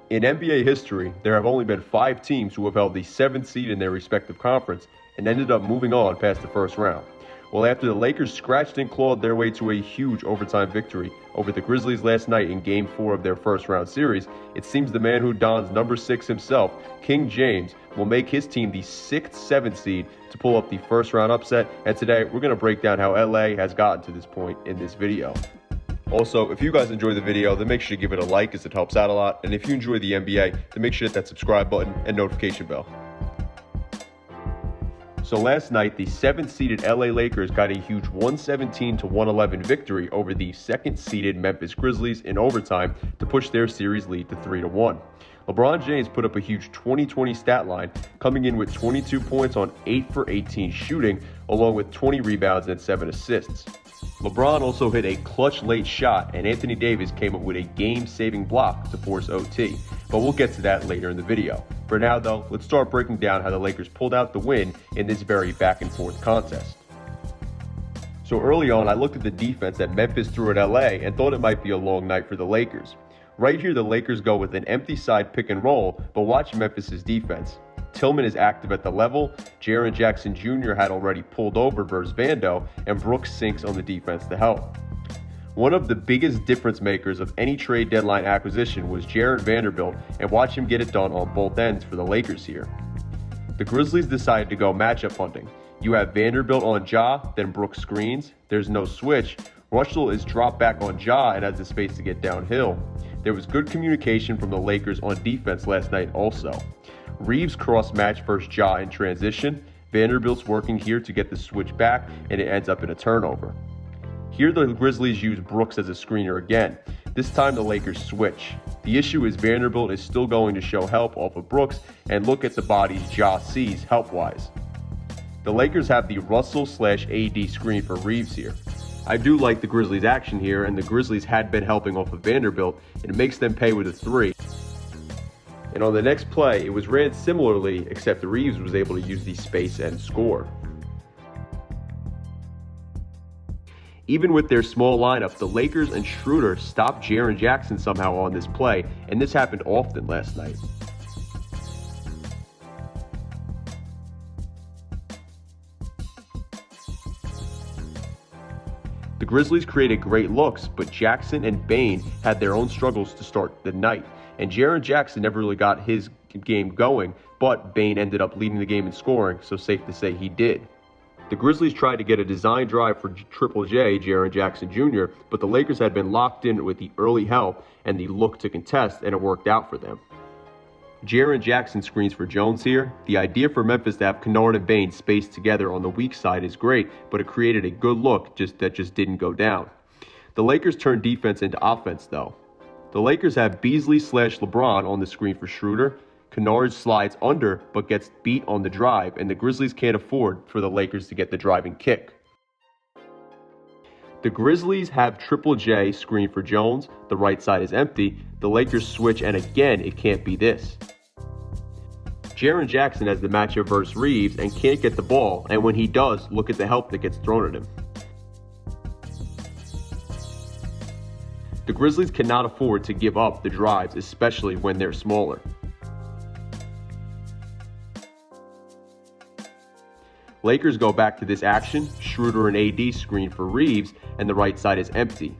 In NBA history, there have only been 5 teams who have held the 7th seed in their respective conference and ended up moving on past the first round. Well, after the Lakers scratched and clawed their way to a huge overtime victory over the Grizzlies last night in Game 4 of their first round series, it seems the man who dons number 6 himself, King James, will make his team the 6th, 7th seed to pull up the first round upset. And today, we're going to break down how LA has gotten to this point in this video. Also, if you guys enjoyed the video, then make sure to give it a like as it helps out a lot. And if you enjoy the NBA, then make sure to hit that subscribe button and notification bell. So last night, the 7th seeded LA Lakers got a huge 117-111 victory over the 2nd seeded Memphis Grizzlies in overtime to push their series lead to 3-1. LeBron James put up a huge 20-20 stat line, coming in with 22 points on 8 for 18 shooting, along with 20 rebounds and 7 assists. LeBron also hit a clutch late shot, and Anthony Davis came up with a game-saving block to force OT, but we'll get to that later in the video. For now though, let's start breaking down how the Lakers pulled out the win in this very back-and-forth contest. So early on, I looked at the defense that Memphis threw at LA and thought it might be a long night for the Lakers. Right here, the Lakers go with an empty side pick and roll, but watch Memphis's defense. Tillman is active at the level, Jaren Jackson Jr. had already pulled over versus Vando, and Brooks sinks on the defense to help. One of the biggest difference makers of any trade deadline acquisition was Jarred Vanderbilt, and watch him get it done on both ends for the Lakers here. The Grizzlies decided to go matchup hunting. You have Vanderbilt on Ja, then Brooks screens, there's no switch, Russell is dropped back on Ja and has the space to get downhill. There was good communication from the Lakers on defense last night also. Reeves cross-match versus Ja in transition. Vanderbilt's working here to get the switch back, and it ends up in a turnover. Here the Grizzlies use Brooks as a screener again. This time the Lakers switch. The issue is Vanderbilt is still going to show help off of Brooks, and look at the bodies Ja sees help-wise. The Lakers have the Russell/AD screen for Reeves here. I do like the Grizzlies' action here, and the Grizzlies had been helping off of Vanderbilt, and it makes them pay with a 3. And on the next play, it was ran similarly, except Reeves was able to use the space and score. Even with their small lineup, the Lakers and Schroder stopped Jaren Jackson somehow on this play, and this happened often last night. The Grizzlies created great looks, but Jackson and Bane had their own struggles to start the night. And Jaren Jackson never really got his game going, but Bane ended up leading the game in scoring, so safe to say he did. The Grizzlies tried to get a design drive for Triple J, Jaren Jackson Jr., but the Lakers had been locked in with the early help and the look to contest, and it worked out for them. Jaren Jackson screens for Jones here. The idea for Memphis to have Kennard and Bane spaced together on the weak side is great, but it created a good look that just didn't go down. The Lakers turned defense into offense though. The Lakers have Beasley/LeBron on the screen for Schroder. Kennard slides under but gets beat on the drive, and the Grizzlies can't afford for the Lakers to get the driving kick. The Grizzlies have Triple J screen for Jones. The right side is empty. The Lakers switch, and again, it can't be this. Jaren Jackson has the matchup versus Reeves and can't get the ball, and when he does, look at the help that gets thrown at him. The Grizzlies cannot afford to give up the drives, especially when they're smaller. Lakers go back to this action. Schroder and AD screen for Reeves, and the right side is empty.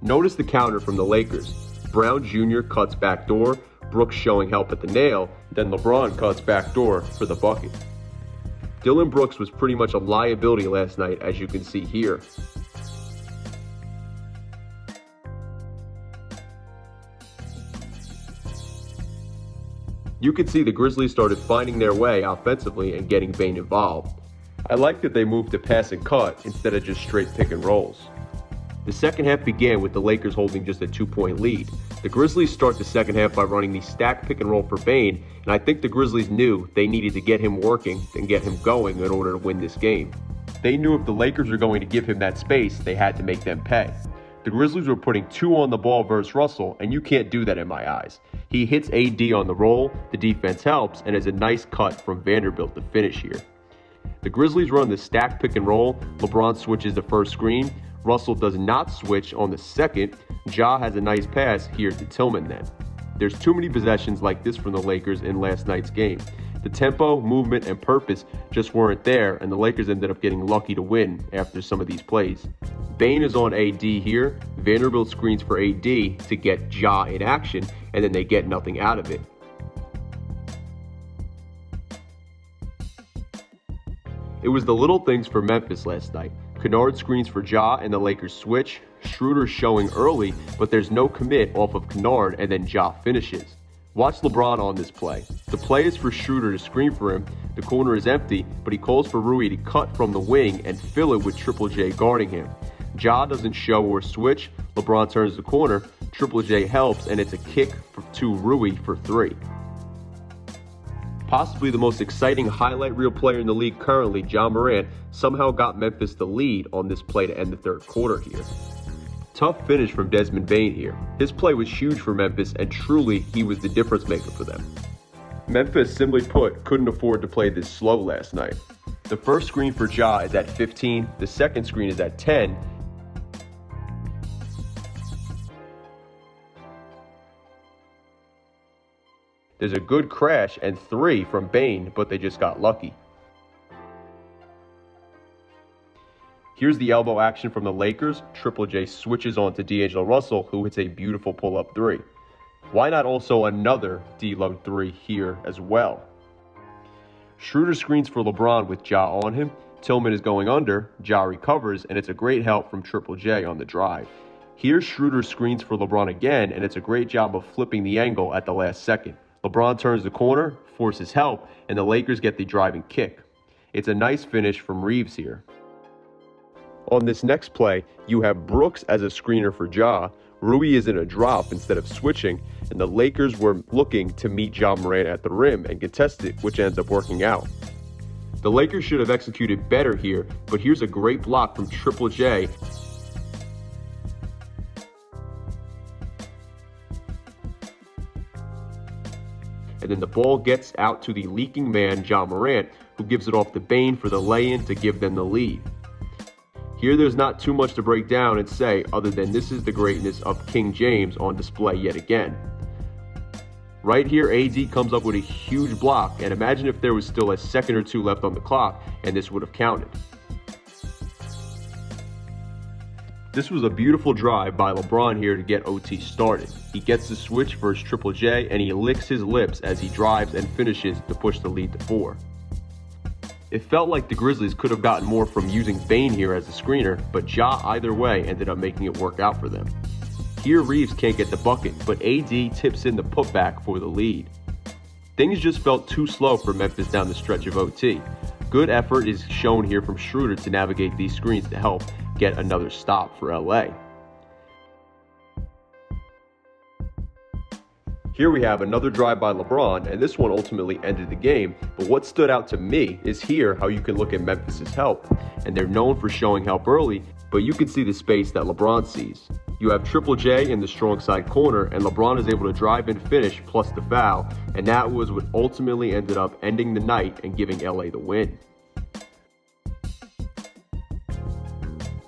Notice the counter from the Lakers. Brown Jr. cuts backdoor, Brooks showing help at the nail, then LeBron cuts backdoor for the bucket. Dillon Brooks was pretty much a liability last night, as you can see here. You could see the Grizzlies started finding their way offensively and getting Bane involved. I like that they moved to pass and cut instead of just straight pick and rolls. The second half began with the Lakers holding just a 2-point lead. The Grizzlies start the second half by running the stack pick and roll for Bane, and I think the Grizzlies knew they needed to get him working and get him going in order to win this game. They knew if the Lakers were going to give him that space, they had to make them pay. The Grizzlies were putting 2 on the ball versus Russell, and you can't do that in my eyes. He hits AD on the roll, the defense helps, and has a nice cut from Vanderbilt to finish here. The Grizzlies run the stack pick and roll. LeBron switches the first screen. Russell does not switch on the second. Ja has a nice pass here to Tillman then. There's too many possessions like this from the Lakers in last night's game. The tempo, movement, and purpose just weren't there, and the Lakers ended up getting lucky to win after some of these plays. Bane is on AD here. Vanderbilt screens for AD to get Ja in action, and then they get nothing out of it. It was the little things for Memphis last night. Kennard screens for Ja and the Lakers switch. Schroder showing early, but there's no commit off of Kennard, and then Ja finishes. Watch LeBron on this play. The play is for Schroder to screen for him. The corner is empty, but he calls for Rui to cut from the wing and fill it with Triple J guarding him. Ja doesn't show or switch. LeBron turns the corner. Triple J helps, and it's a kick to Rui for 3. Possibly the most exciting highlight reel player in the league currently, Ja Morant, somehow got Memphis the lead on this play to end the third quarter here. Tough finish from Desmond Bane here. His play was huge for Memphis, and truly he was the difference maker for them. Memphis, simply put, couldn't afford to play this slow last night. The first screen for Ja is at 15, the second screen is at 10, there's a good crash and 3 from Bane, but they just got lucky. Here's the elbow action from the Lakers. Triple J switches on to D'Angelo Russell, who hits a beautiful pull-up 3. Why not also another D-Lo 3 here as well? Schroder screens for LeBron with Ja on him. Tillman is going under. Ja recovers, and it's a great help from Triple J on the drive. Here, Schroder screens for LeBron again, and it's a great job of flipping the angle at the last second. LeBron turns the corner, forces help, and the Lakers get the driving kick. It's a nice finish from Reeves here. On this next play, you have Brooks as a screener for Ja. Rui is in a drop instead of switching, and the Lakers were looking to meet Ja Morant at the rim and contest it, which ends up working out. The Lakers should have executed better here, but here's a great block from Triple J. And then the ball gets out to the leaking man, Ja Morant, who gives it off to Bane for the lay-in to give them the lead. Here there's not too much to break down and say other than this is the greatness of King James on display yet again. Right here, AD comes up with a huge block, and imagine if there was still a second or two left on the clock and this would have counted. This was a beautiful drive by LeBron here to get OT started. He gets the switch versus Triple J, and he licks his lips as he drives and finishes to push the lead to 4. It felt like the Grizzlies could have gotten more from using Bane here as a screener, but Ja either way ended up making it work out for them. Here Reeves can't get the bucket, but AD tips in the putback for the lead. Things just felt too slow for Memphis down the stretch of OT. Good effort is shown here from Schroder to navigate these screens to help get another stop for LA. Here we have another drive by LeBron, and this one ultimately ended the game, but what stood out to me is here how you can look at Memphis' help, and they're known for showing help early, but you can see the space that LeBron sees. You have Triple J in the strong side corner, and LeBron is able to drive and finish plus the foul, and that was what ultimately ended up ending the night and giving LA the win.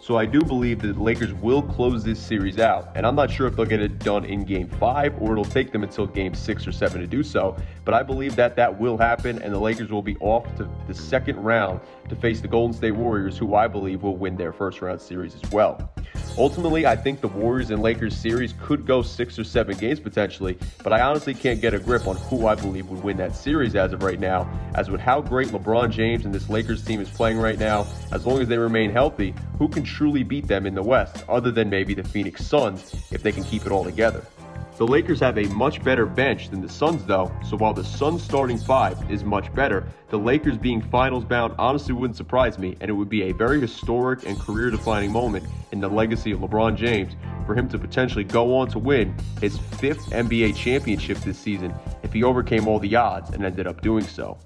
So I do believe that the Lakers will close this series out, and I'm not sure if they'll get it done in Game 5 or it'll take them until Game 6 or 7 to do so, but I believe that that will happen, and the Lakers will be off to the second round to face the Golden State Warriors, who I believe will win their first round series as well. Ultimately, I think the Warriors and Lakers series could go 6 or 7 games potentially, but I honestly can't get a grip on who I believe would win that series as of right now. As with how great LeBron James and this Lakers team is playing right now, as long as they remain healthy, who can truly beat them in the West other than maybe the Phoenix Suns if they can keep it all together? The Lakers have a much better bench than the Suns though, so while the Suns starting 5 is much better, the Lakers being finals bound honestly wouldn't surprise me, and it would be a very historic and career defining moment in the legacy of LeBron James for him to potentially go on to win his 5th NBA championship this season if he overcame all the odds and ended up doing so.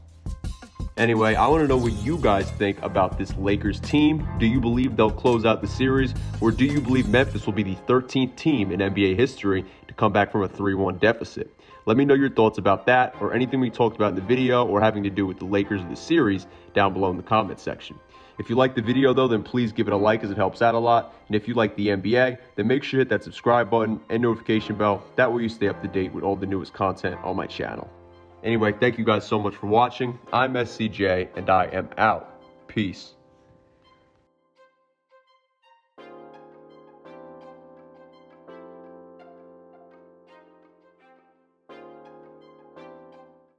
Anyway, I want to know what you guys think about this Lakers team. Do you believe they'll close out the series, or do you believe Memphis will be the 13th team in NBA history to come back from a 3-1 deficit? Let me know your thoughts about that or anything we talked about in the video or having to do with the Lakers of the series down below in the comment section. If you like the video though, then please give it a like as it helps out a lot. And if you like the NBA, then make sure to hit that subscribe button and notification bell. That way you stay up to date with all the newest content on my channel. Anyway, thank you guys so much for watching. I'm SCJ and I am out. Peace.